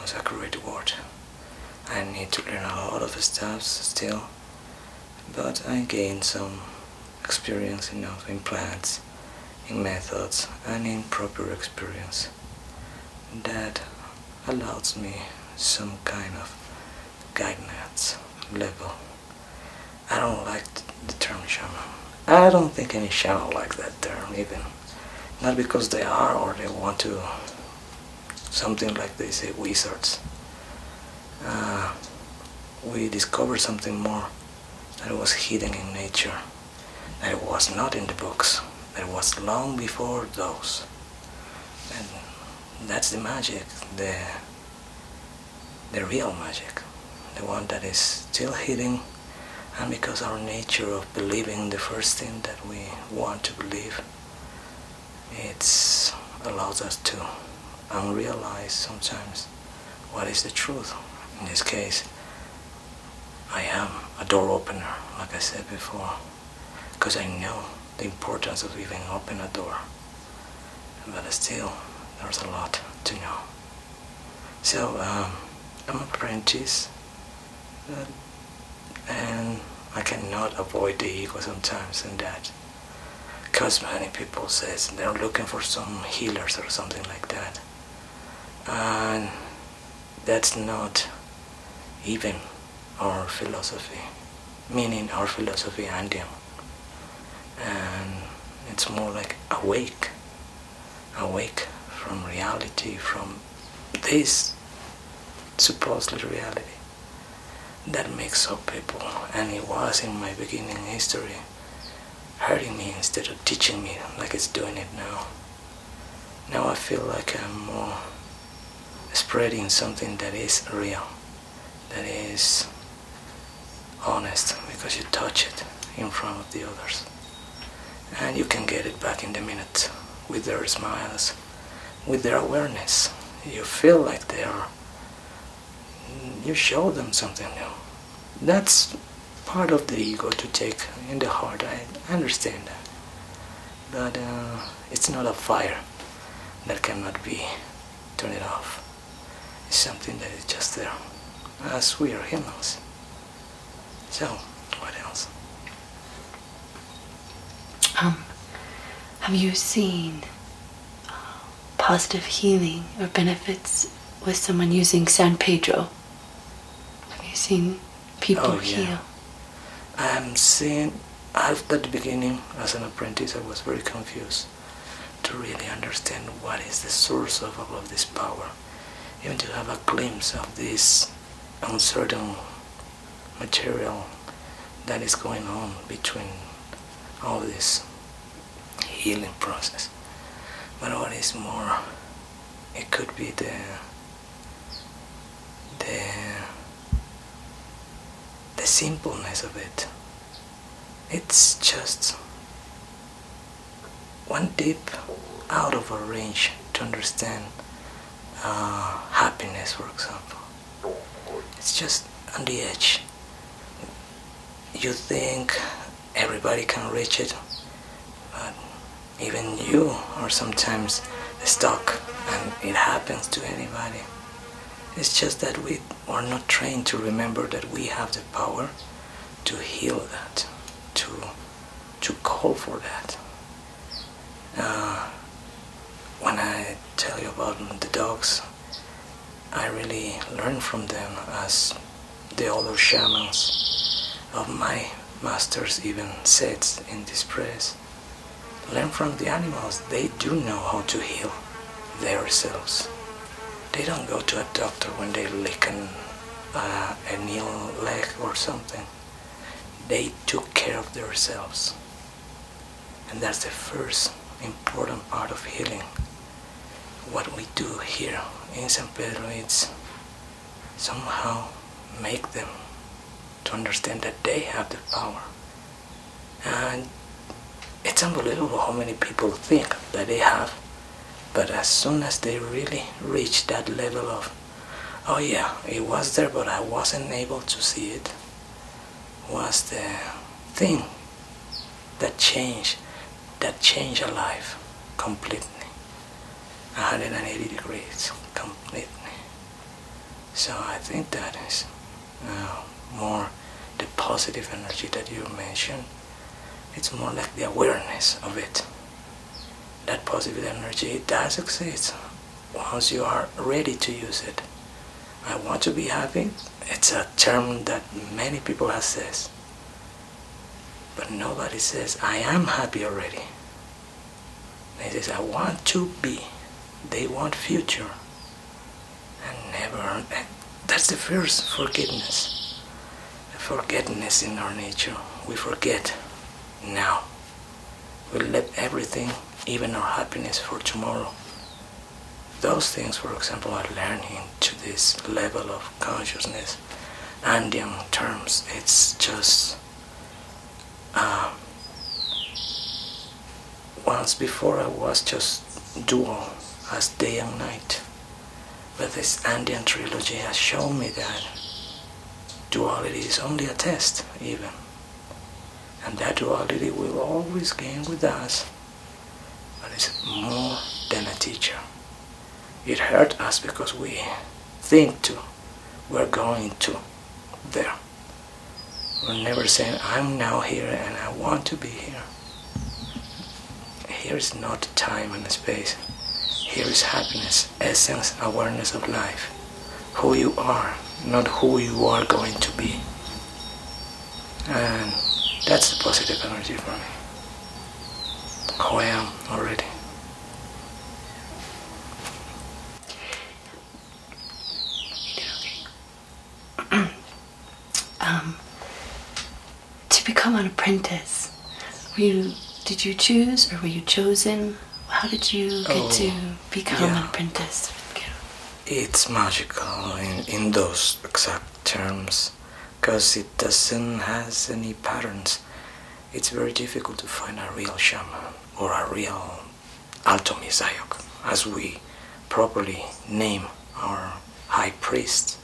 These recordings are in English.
most accurate word. I need to learn a lot of stuff still, but I gained some experience enough in plants, in methods, and in proper experience that allows me some kind of guidance level. I don't like the term shaman. I don't think any shaman like that term even. Not because they are or they want to, something like they say wizards. We discovered something more that was hidden in nature, that was not in the books, that was long before those. And that's the magic, the real magic, the one that is still hidden, and because our nature of believing the first thing that we want to believe, it allows us to unrealize sometimes what is the truth. In this case, I am a door opener, like I said before, because I know the importance of even open a door. But still, there's a lot to know. So, I'm an apprentice, and I cannot avoid the ego sometimes in that. Because many people say they're looking for some healers or something like that. And that's not even our philosophy, meaning our philosophy Andean. And it's more like awake from reality, from this supposedly reality that makes up people. And it was in my beginning history hurting me instead of teaching me like it's doing it now. Now I feel like I'm more spreading something that is real, that is honest, because you touch it in front of the others. And you can get it back in the minute with their smiles, with their awareness. You feel like you show them something new. That's part of the ego to take in the heart. I understand that. But it's not a fire that cannot be turned off. It's something that is just there, as we are humans. So, what else? Have you seen positive healing or benefits with someone using San Pedro? Have you seen people heal? I'm seeing, after the beginning, as an apprentice, I was very confused to really understand what is the source of all of this power. Even to have a glimpse of this uncertain material that is going on between all this healing process. But what is more, it could be the simpleness of it. It's just one dip out of our range to understand happiness, for example. It's just on the edge. You think everybody can reach it, but even you are sometimes stuck, and it happens to anybody. It's just that we are not trained to remember that we have the power to heal that, to call for that. When I tell you about the dogs, I really learn from them, as the other shamans of my masters even said in this press. Learn from the animals. They do know how to heal themselves. They don't go to a doctor when they lick a nail leg or something. They took care of themselves. And that's the first important part of healing. What we do here in San Pedro is somehow make them to understand that they have the power. And it's unbelievable how many people think that they have, but as soon as they really reach that level of, oh yeah, it was there but I wasn't able to see it, was the thing that changed a life completely, 180 degrees, completely. So I think that is more the positive energy that you mentioned. It's more like the awareness of it. That positive energy does exist once you are ready to use it. I want to be happy. It's a term that many people have said, but nobody says I am happy already. They say I want to be. They want future, and never. That's the first forgiveness. Forgetfulness in our nature. We forget now. We leave everything, even our happiness, for tomorrow. Those things, for example, are learning to this level of consciousness. Andean terms, it's just once before I was just dual as day and night, but this Andean trilogy has shown me that duality is only a test even, and that duality will always gain with us, but it's more than a teacher. It hurt us because we think we're going to there. We're never saying, I'm now here and I want to be here. Here is not time and space. Here is happiness, essence, awareness of life. Who you are, not who you are going to be. And that's the positive energy for me. Who I am already. To become an apprentice, did you choose or were you chosen? How did you get to become an apprentice? It's magical in those exact terms, because it doesn't have any patterns. It's very difficult to find a real shaman or a real alto misayok, as we properly name our high priest.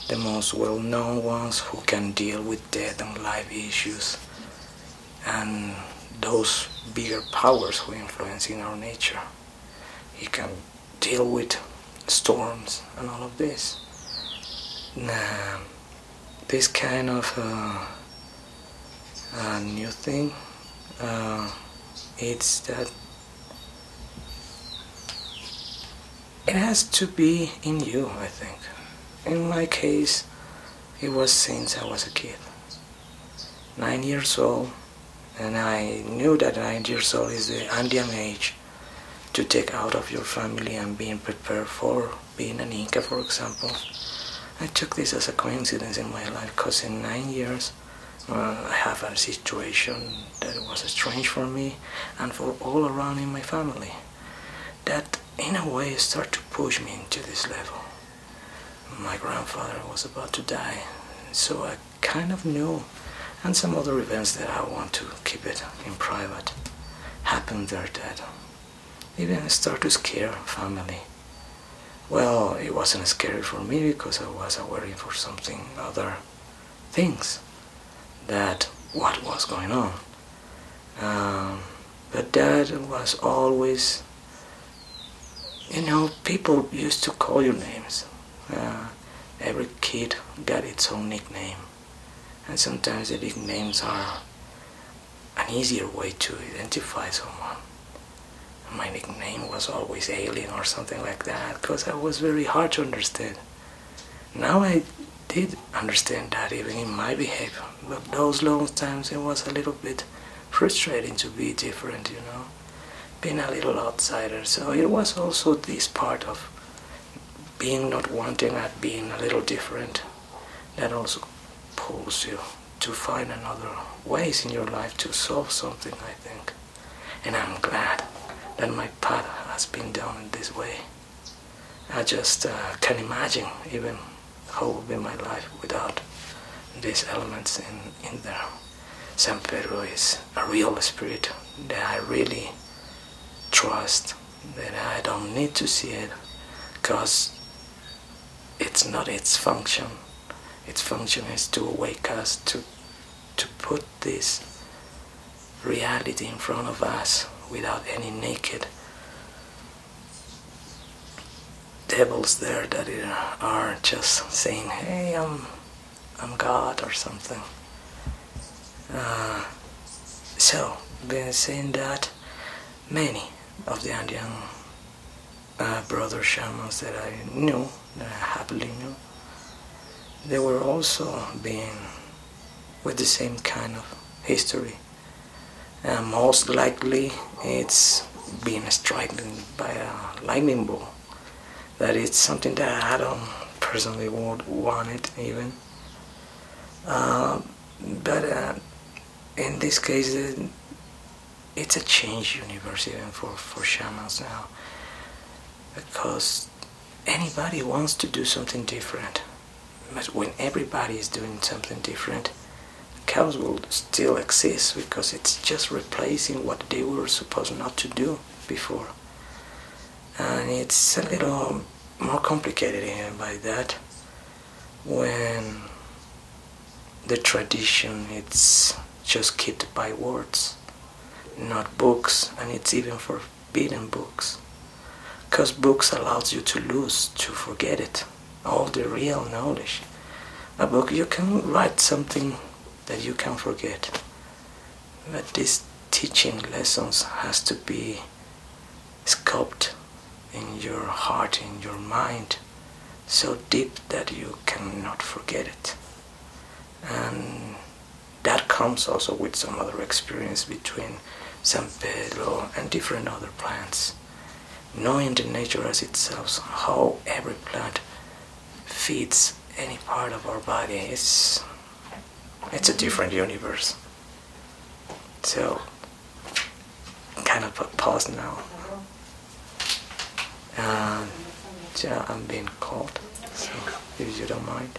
The most well-known ones who can deal with death and life issues, and those bigger powers who influence in our nature. He can deal with storms and all of this. This kind of new thing, it's that it has to be in you, I think. In my case, it was since I was a kid. 9 years old, and I knew that 9 years old is the Andean age to take out of your family and being prepared for being an Inca, for example. I took this as a coincidence in my life, because in 9 years I have a situation that was strange for me and for all around in my family, that in a way start to push me into this level. My grandfather was about to die, so I kind of knew, and some other events that I want to keep it in private happened there that even start to scare family. Well, it wasn't scary for me because I was worrying for something, other things, that what was going on. But that was always, people used to call you names. Every kid got its own nickname, and sometimes the nicknames are an easier way to identify someone. My nickname was always Alien or something like that, because I was very hard to understand. Now I did understand that even in my behavior, but those long times it was a little bit frustrating to be different, being a little outsider. So it was also this part of being not wanting at being a little different that also pulls you to find another ways in your life to solve something, I think. And I'm glad that my path has been done in this way. I just can imagine even how would be my life without these elements in there. San Pedro is a real spirit that I really trust, that I don't need to see it, because it's not its function. Its function is to awake us, to put this reality in front of us without any naked devils there that are just saying, hey, I'm God or something. So, being saying that, many of the Andean brother shamans that I knew, that I happily knew, they were also being with the same kind of history. Most likely it's being stricken by a lightning bolt. That it's something that I don't personally would want it even. But in this case, it's a change universe even for shamans now. Because anybody wants to do something different. But when everybody is doing something different, chaos will still exist because it's just replacing what they were supposed not to do before. And it's a little more complicated even by that when the tradition it's just kept by words, not books, and it's even forbidden books. Because books allows you to lose, to forget it, all the real knowledge. A book, you can write something that you can forget. But these teaching lessons has to be sculpted in your heart, in your mind, so deep that you cannot forget it. And that comes also with some other experience between San Pedro and different other plants. Knowing the nature as itself, how every plant feeds any part of our body, it's a different universe. So, kind of a pause now. And yeah, I'm being called, so if you don't mind.